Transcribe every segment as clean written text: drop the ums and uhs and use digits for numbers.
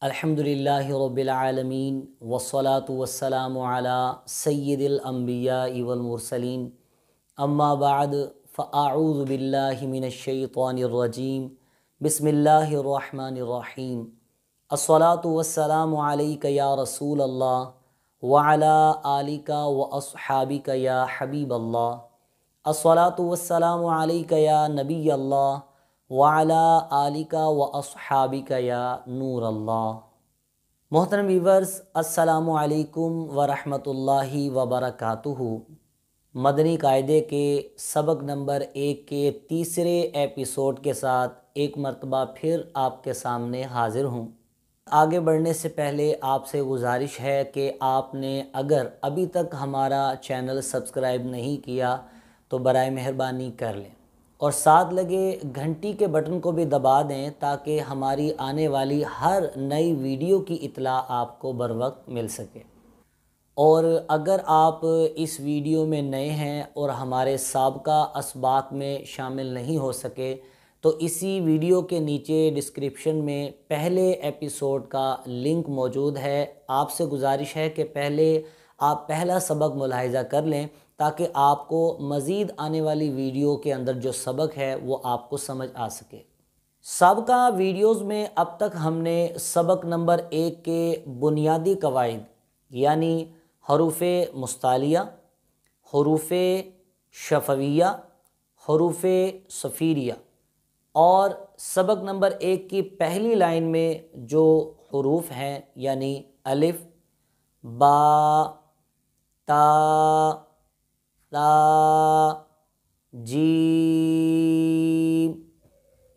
الحمدللہ رب العالمین والصلاة والسلام علی سید الانبیاء والمرسلین اما بعد فاعوذ باللہ من الشیطان الرجیم بسم اللہ الرحمن الرحیم الصلاة والسلام علیک یا رسول اللہ وعلی آلک واصحابک یا حبیب اللہ الصلاة والسلام علیک یا نبی اللہ وعلی آلک واصحابک یا نور اللہ۔ محترم ویورز، السلام علیکم ورحمۃ اللہ وبرکاتہ۔ مدنی قاعدے کے سبق نمبر 1 کے تیسرے ایپیسوڈ کے ساتھ ایک مرتبہ پھر آپ کے سامنے حاضر ہوں۔ آگے بڑھنے سے پہلے آپ سے گزارش ہے کہ آپ نے اگر ابھی تک ہمارا چینل سبسکرائب نہیں کیا تو برائے مہربانی کر لیں اور ساتھ لگے گھنٹی کے بٹن کو بھی دبا دیں تاکہ ہماری آنے والی ہر نئی ویڈیو کی اطلاع آپ کو بروقت مل سکے۔ اور اگر آپ اس ویڈیو میں نئے ہیں اور ہمارے سابقہ اسباق میں شامل نہیں ہو سکے تو اسی ویڈیو کے نیچے ڈسکرپشن میں پہلے ایپیسوڈ کا لنک موجود ہے۔ آپ سے گزارش ہے کہ پہلے آپ پہلا سبق ملاحظہ کر لیں تاکہ آپ کو مزید آنے والی ویڈیو کے اندر جو سبق ہے وہ آپ کو سمجھ آ سکے۔ سابقہ ویڈیوز میں اب تک ہم نے سبق نمبر 1 کے بنیادی قواعد یعنی حروف مستعلیہ، حروف شفویہ، حروف صفیریہ اور سبق نمبر 1 کی پہلی لائن میں جو حروف ہیں یعنی الف، با، تا، تا، جیم،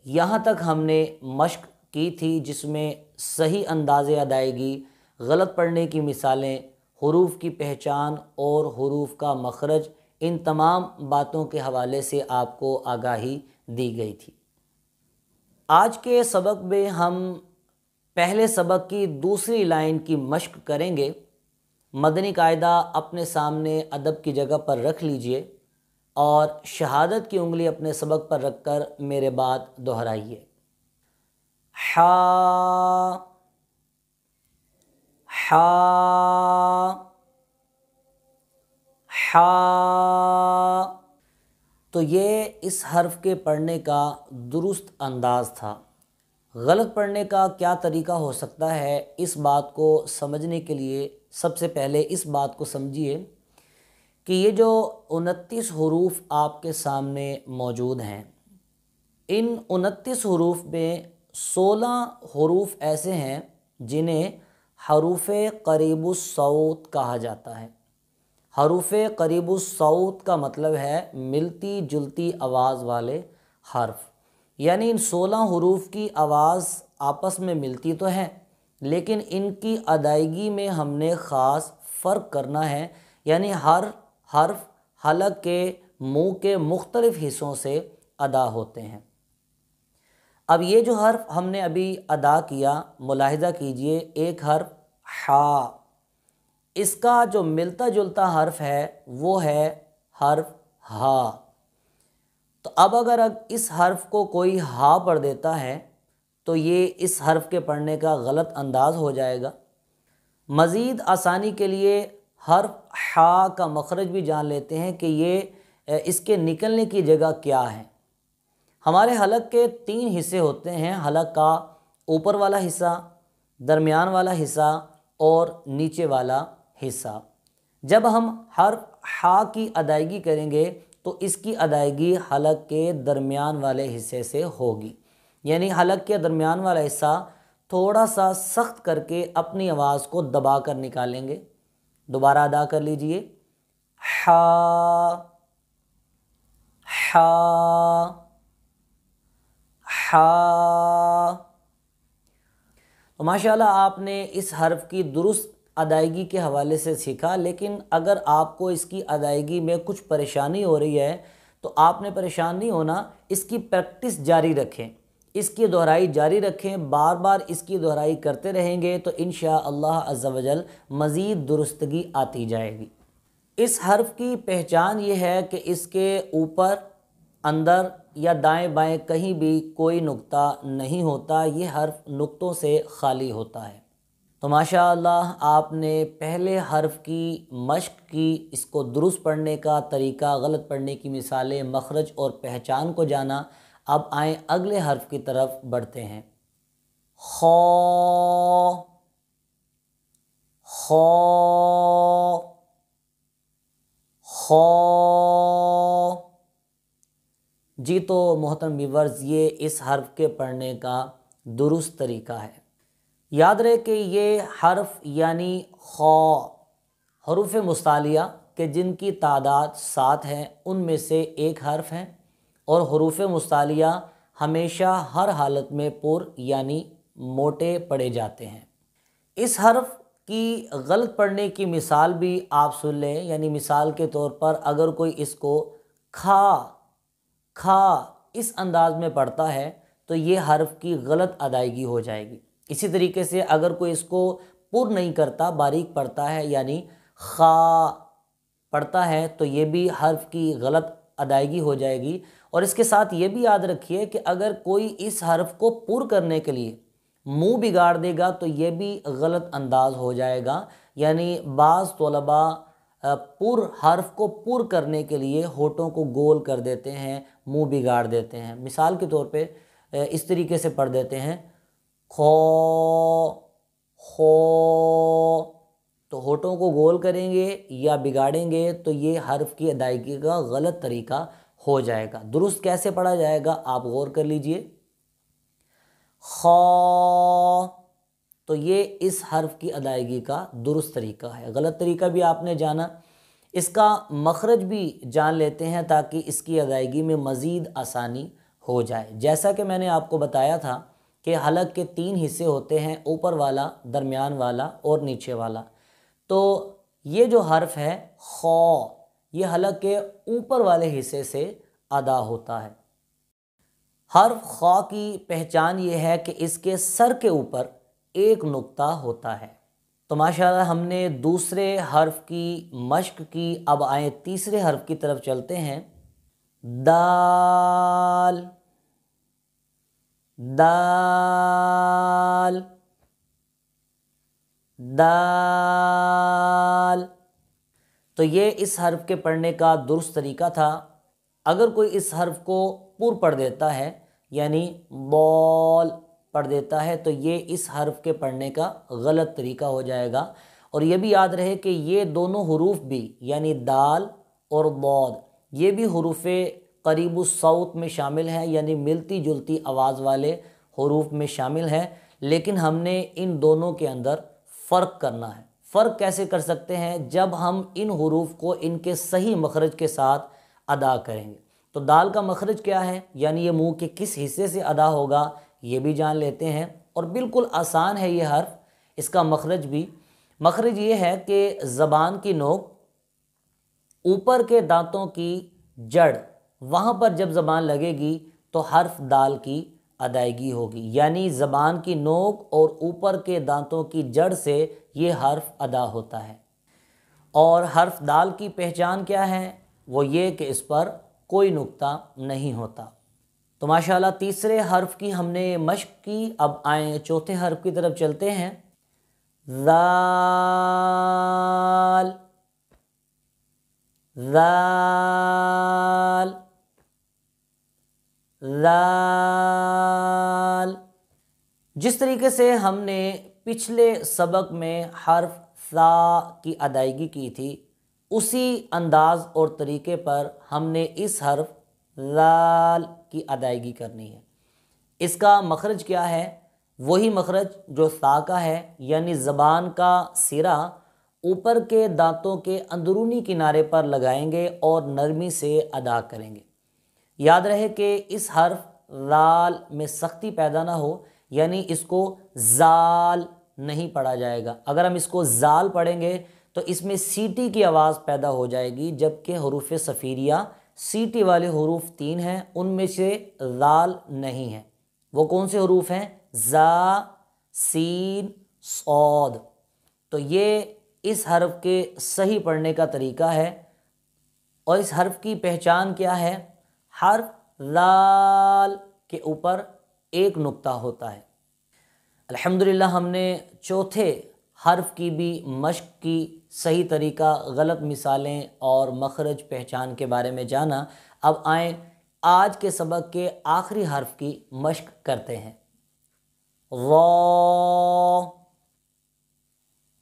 یہاں تک ہم نے مشق کی تھی، جس میں صحیح انداز ادائیگی، غلط پڑھنے کی مثالیں، حروف کی پہچان اور حروف کا مخرج، ان تمام باتوں کے حوالے سے آپ کو آگاہی دی گئی تھی۔ آج کے سبق میں ہم پہلے سبق کی دوسری لائن کی مشق کریں گے۔ مدنی قاعدہ اپنے سامنے ادب کی جگہ پر رکھ لیجئے اور شہادت کی انگلی اپنے سبق پر رکھ کر میرے بعد دہرائیے۔ حا، حا، حا۔ تو یہ اس حرف کے پڑھنے کا درست انداز تھا۔ غلط پڑھنے کا کیا طریقہ ہو سکتا ہے، اس بات کو سمجھنے کے لیے سب سے پہلے اس بات کو سمجھیے کہ یہ جو 29 حروف آپ کے سامنے موجود ہیں، ان 29 حروف میں 16 حروف ایسے ہیں جنہیں حروف قریب الصوت کہا جاتا ہے۔ حروف قریب الصوت کا مطلب ہے ملتی جلتی آواز والے حرف، یعنی ان 16 حروف کی آواز آپس میں ملتی تو ہے لیکن ان کی ادائیگی میں ہم نے خاص فرق کرنا ہے، یعنی ہر حرف حلق کے منہ کے مختلف حصوں سے ادا ہوتے ہیں۔ اب یہ جو حرف ہم نے ابھی ادا کیا، ملاحظہ کیجئے، ایک حرف حا، اس کا جو ملتا جلتا حرف ہے وہ ہے حرف ہا۔ تو اب اگر اس حرف کو کوئی ہا پڑھ دیتا ہے تو یہ اس حرف کے پڑھنے کا غلط انداز ہو جائے گا۔ مزید آسانی کے لیے حرف حا کا مخرج بھی جان لیتے ہیں کہ یہ اس کے نکلنے کی جگہ کیا ہے۔ ہمارے حلق کے 3 حصے ہوتے ہیں، حلق کا اوپر والا حصہ، درمیان والا حصہ اور نیچے والا حصہ۔ جب ہم حرف حا کی ادائیگی کریں گے تو اس کی ادائیگی حلق کے درمیان والے حصے سے ہوگی، یعنی حلق کے درمیان والا حصہ تھوڑا سا سخت کر کے اپنی آواز کو دبا کر نکالیں گے۔ دوبارہ ادا کر لیجئے، حا، حا، حا۔ تو ماشاءاللہ آپ نے اس حرف کی درست ادائیگی کے حوالے سے سیکھا، لیکن اگر آپ کو اس کی ادائیگی میں کچھ پریشانی ہو رہی ہے تو آپ نے پریشان نہیں ہونا، اس کی پریکٹس جاری رکھیں، اس کی دہرائی جاری رکھیں، بار بار اس کی دہرائی کرتے رہیں گے تو انشاءاللہ عز و جل مزید درستگی آتی جائے گی۔ اس حرف کی پہچان یہ ہے کہ اس کے اوپر، اندر या दाएं बाएं कहीं भी कोई नुक्ता नहीं होता, ये हर्फ नुक्तों से खाली होता है। तो माशाअल्लाह आपने पहले हर्फ की मश्क की, इसको दुरुस्त पढ़ने का तरीका, गलत पढ़ने की मिसालें, मखरज और पहचान को जाना। अब आएँ अगले हर्फ की तरफ बढ़ते हैं। खौ, खौ, खौ। जी तो मोहतरम व्यूअर्स, ये इस हर्फ के पढ़ने का दुरुस्त तरीका है। याद रहे कि ये हर्फ यानी खौ हरूफ मुस्तालिया के जिनकी तादाद 7 है उनमें से एक हर्फ है, और हरूफ मुस्तालिया हमेशा हर हालत में पुर यानी मोटे पढ़े जाते हैं। इस हर्फ की गलत पढ़ने की मिसाल भी आप सुन लें, यानी मिसाल के तौर पर अगर कोई इसको खा खा इस अंदाज में पढ़ता है तो ये हर्फ की गलत अदायगी हो जाएगी। इसी तरीके से अगर कोई इसको पुर नहीं करता, बारीक पढ़ता है यानी खा पढ़ता है, तो ये भी हर्फ की गलत अदायगी हो जाएगी। और इसके साथ ये भी याद रखिए कि अगर कोई इस हर्फ को पुर करने के लिए मुंह बिगाड़ देगा तो ये भी गलत अंदाज हो जाएगा। यानी बाज़ तलबा पुर हर्फ को पुर करने के लिए होठों को गोल कर देते हैं, मुंह बिगाड़ देते हैं। मिसाल के तौर पे इस तरीके से पढ़ देते हैं खो खो, तो होठों को गोल करेंगे या बिगाड़ेंगे तो ये हर्फ की अदायगी का गलत तरीका हो जाएगा। दुरुस्त कैसे पढ़ा जाएगा आप गौर कर लीजिए। खौ, तो ये इस हर्फ की अदायगी का दुरुस्त तरीका है। गलत तरीका भी आपने जाना, इसका मखरज भी जान लेते हैं ताकि इसकी अदायगी में मज़ीद आसानी हो जाए। जैसा कि मैंने आपको बताया था कि हलक के 3 हिस्से होते हैं, ऊपर वाला, दरमियान वाला और नीचे वाला। तो ये जो हर्फ है खौ, ये हलक के ऊपर वाले हिस्से से अदा होता है। हर्फ खौ की पहचान ये है कि इसके सर के ऊपर एक नुक्ता होता है। तो माशाअल्लाह हमने दूसरे हर्फ की मश्क की। अब आए तीसरे हर्फ की तरफ चलते हैं। दाल, दाल, दाल। तो ये इस हर्फ के पढ़ने का दुरुस्त तरीका था। अगर कोई इस हर्फ को पुर पढ़ देता है यानी बॉल पढ़ देता है तो ये इस हर्फ के पढ़ने का गलत तरीका हो जाएगा। और ये भी याद रहे कि ये दोनों हरूफ भी यानी दाल और बौद ये भी हरूफ करीबुस सौत में शामिल हैं, यानी मिलती जुलती आवाज़ वाले हरूफ में शामिल हैं। लेकिन हमने इन दोनों के अंदर फ़र्क करना है। फ़र्क कैसे कर सकते हैं? जब हम इन हरूफ को इनके सही मखरज के साथ अदा करेंगे। तो दाल का मखरज क्या है, यानी ये मुंह के किस हिस्से से अदा होगा, ये भी जान लेते हैं। और बिल्कुल आसान है ये हर्फ, इसका मखरज भी। मखरज ये है कि ज़बान की नोक ऊपर के दांतों की जड़, वहाँ पर जब ज़बान लगेगी तो हर्फ दाल की अदायगी होगी। यानी ज़बान की नोक और ऊपर के दांतों की जड़ से ये हर्फ अदा होता है। और हर्फ दाल की पहचान क्या है? वो ये कि इस पर कोई नुक्ता नहीं होता। तो माशाअल्लाह तीसरे हर्फ की हमने मश्क की। अब आए चौथे हर्फ की तरफ चलते हैं। ज़ाल, ज़ाल, ज़ाल। जिस तरीके से हमने पिछले सबक में हर्फ सा की अदायगी की थी, उसी अंदाज और तरीके पर हमने इस हर्फ ज़ाल की अदायगी करनी है। इसका मखरज क्या है? वही मखरज जो सा का है, यानी ज़बान का सिरा ऊपर के दांतों के अंदरूनी किनारे पर लगाएंगे और नरमी से अदा करेंगे। याद रहे कि इस हर्फ ज़ाल में सख्ती पैदा ना हो, यानी इसको ज़ाल नहीं पढ़ा जाएगा। अगर हम इसको ज़ाल पढ़ेंगे तो इसमें सीटी की आवाज़ पैदा हो जाएगी, जबकि हरूफ सफ़ीरिया सीटी वाले हरूफ 3 हैं, उनमें से ज़ाल नहीं है। वो कौन से हरूफ हैं? ज़ा, सीन, सौद। तो ये इस हर्फ के सही पढ़ने का तरीका है। और इस हर्फ की पहचान क्या है? हर्फ लाल के ऊपर एक नुक्ता होता है। अल्हम्दुलिल्लाह हमने चौथे हर्फ की भी मश्क की, सही तरीका, गलत मिसालें और मखरज पहचान के बारे में जाना। अब आएँ आज के सबक के आखिरी हर्फ की मश्क करते हैं। वा,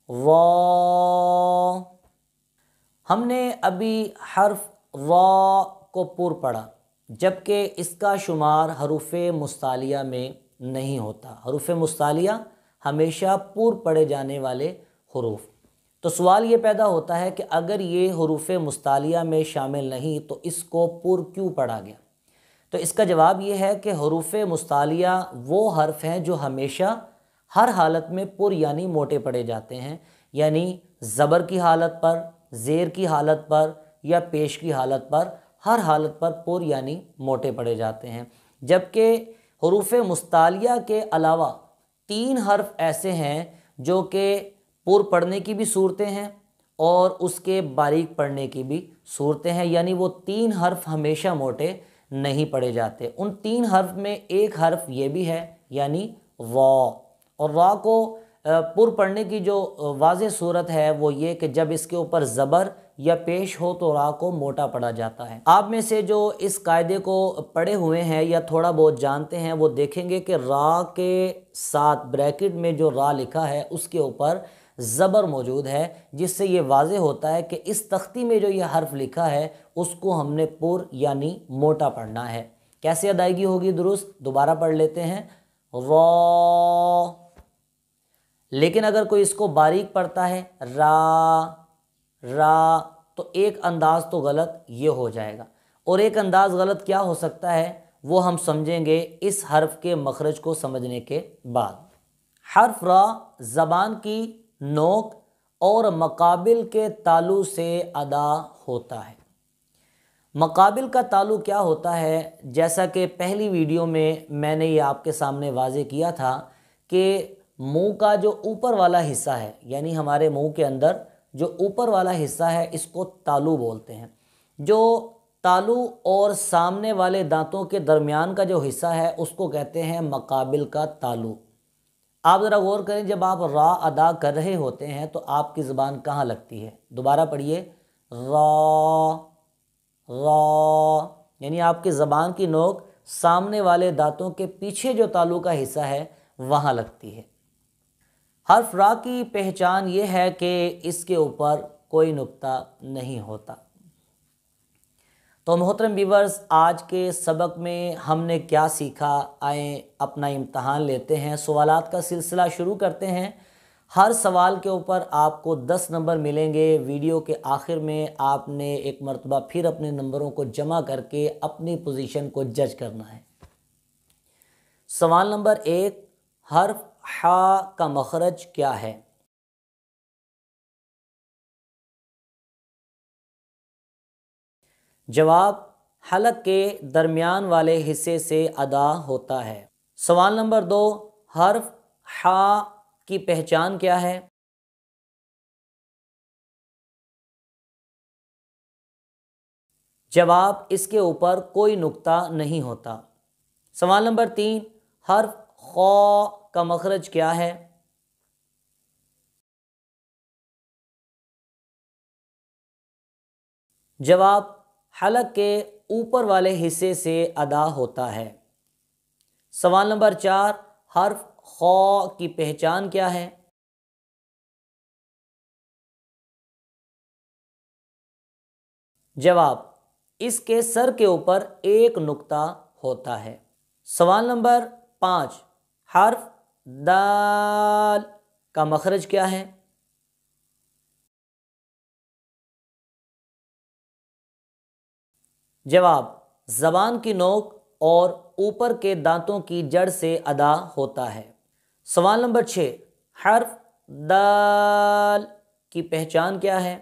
वा। हमने अभी हर्फ वा को पुर पढ़ा, जबकि इसका शुमार हरूफ मुस्तालिया में नहीं होता। हरूफ मुस्तालिया हमेशा पुर पढ़े जाने वाले हरूफ। तो सवाल ये पैदा होता है कि अगर ये हरूफ मुस्तालिया में शामिल नहीं तो इसको पुर क्यों पढ़ा गया? तो इसका जवाब ये है कि हरूफ मुस्तालिया वो हर्फ हैं जो हमेशा हर हालत में पुर यानी मोटे पढ़े जाते हैं, यानी ज़बर की हालत पर, ज़ेर की हालत पर या पेश की हालत पर, हर हालत पर पुर यानी मोटे पढ़े जाते हैं। जबकि हरूफ मुस्तालिया के अलावा 3 हर्फ ऐसे हैं जो कि पुर पढ़ने की भी सूरतें हैं और उसके बारीक पढ़ने की भी सूरतें हैं, यानी वो 3 हर्फ हमेशा मोटे नहीं पढ़े जाते। उन 3 हर्फ में एक हर्फ ये भी है, यानी वा। और वा को पुर पढ़ने की जो वाज़ेह सूरत है वो ये कि जब इसके ऊपर ज़बर या पेश हो तो रा को मोटा पढ़ा जाता है। आप में से जो इस कायदे को पढ़े हुए हैं या थोड़ा बहुत जानते हैं वो देखेंगे कि रा के साथ ब्रैकेट में जो रा लिखा है उसके ऊपर ज़बर मौजूद है, जिससे ये वाज़ेह होता है कि इस तख्ती में जो ये हर्फ लिखा है उसको हमने पुर यानी मोटा पढ़ना है। कैसे अदायगी होगी दुरुस्त? दोबारा पढ़ लेते हैं, रा। लेकिन अगर कोई इसको बारीक पढ़ता है, रा रा, तो एक अंदाज़ तो गलत ये हो जाएगा। और एक अंदाज़ गलत क्या हो सकता है वो हम समझेंगे इस हर्फ के मखरज को समझने के बाद। हर्फ रा ज़बान की नोक और मकाबिल के तालु से अदा होता है। मकाबिल का ताल्लुक़ क्या होता है? जैसा कि पहली वीडियो में मैंने ये आपके सामने वाज़े किया था कि मुंह का जो ऊपर वाला हिस्सा है, यानी हमारे मुंह के अंदर जो ऊपर वाला हिस्सा है इसको तालु बोलते हैं। जो तालु और सामने वाले दांतों के दरमियान का जो हिस्सा है उसको कहते हैं मकाबिल का तालु। आप ज़रा गौर करें, जब आप रा अदा कर रहे होते हैं तो आपकी ज़बान कहाँ लगती है? दोबारा पढ़िए, रा रा, यानी आपकी ज़बान की नोक सामने वाले दांतों के पीछे जो तालु का हिस्सा है वहाँ लगती है। हर्फ रा की पहचान ये है कि इसके ऊपर कोई नुक्ता नहीं होता। तो मोहतरम व्यूअर्स, आज के सबक में हमने क्या सीखा? आए अपना इम्तहान लेते हैं। सवालात का सिलसिला शुरू करते हैं। हर सवाल के ऊपर आपको 10 नंबर मिलेंगे। वीडियो के आखिर में आपने एक मरतबा फिर अपने नंबरों को जमा करके अपनी पोजीशन को जज करना है। सवाल नंबर 1, हर्फ हा का मखरज क्या है? जवाब, हलक के दरमियान वाले हिस्से से अदा होता है। सवाल नंबर 2, हर्फ हा की पहचान क्या है? जवाब, इसके ऊपर कोई नुक्ता नहीं होता। सवाल नंबर 3, हर्फ खौ का मखरज क्या है? जवाब, हलक के ऊपर वाले हिस्से से अदा होता है। सवाल नंबर 4, हर्फ खौ की पहचान क्या है? जवाब, इसके सर के ऊपर एक नुक्ता होता है। सवाल नंबर 5, हर्फ दाल का मखरज क्या है? जवाब, ज़बान की नोक और ऊपर के दांतों की जड़ से अदा होता है। सवाल नंबर 6, हर्फ दाल की पहचान क्या है?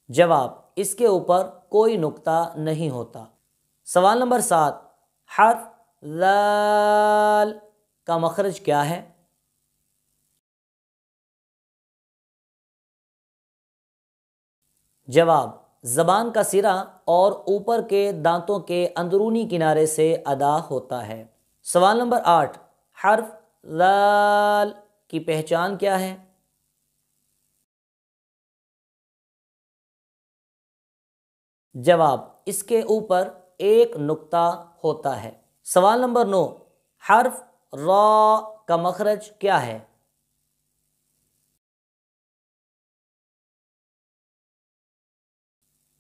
जवाब, इसके ऊपर कोई नुक्ता नहीं होता। सवाल नंबर 7, हर्फ लाल का मखरज क्या है? جواب: زبان کا سرا اور اوپر کے دانتوں کے اندرونی کنارے سے ادا ہوتا ہے۔ سوال نمبر 8، حرف ذال کی پہچان کیا ہے؟ جواب: اس کے اوپر ایک نقطہ ہوتا ہے۔ سوال نمبر 9، حرف را کا مخرج کیا ہے؟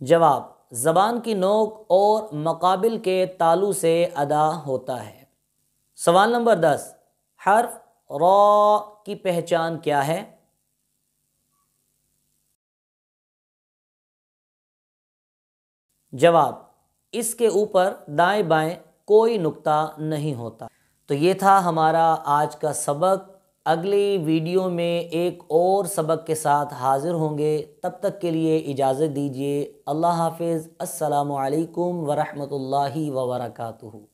جواب: زبان کی نوک اور مقابل کے تالو سے ادا ہوتا ہے۔ سوال نمبر 10، حرف را کی پہچان کیا ہے؟ جواب: اس کے اوپر دائیں بائیں کوئی نقطہ نہیں ہوتا۔ تو یہ تھا ہمارا آج کا سبق۔ اگلی ویڈیو میں ایک اور سبق کے ساتھ حاضر ہوں گے، تب تک کے لیے اجازت دیجیے۔ اللہ حافظ۔ السلام علیکم ورحمۃ اللہ وبرکاتہ۔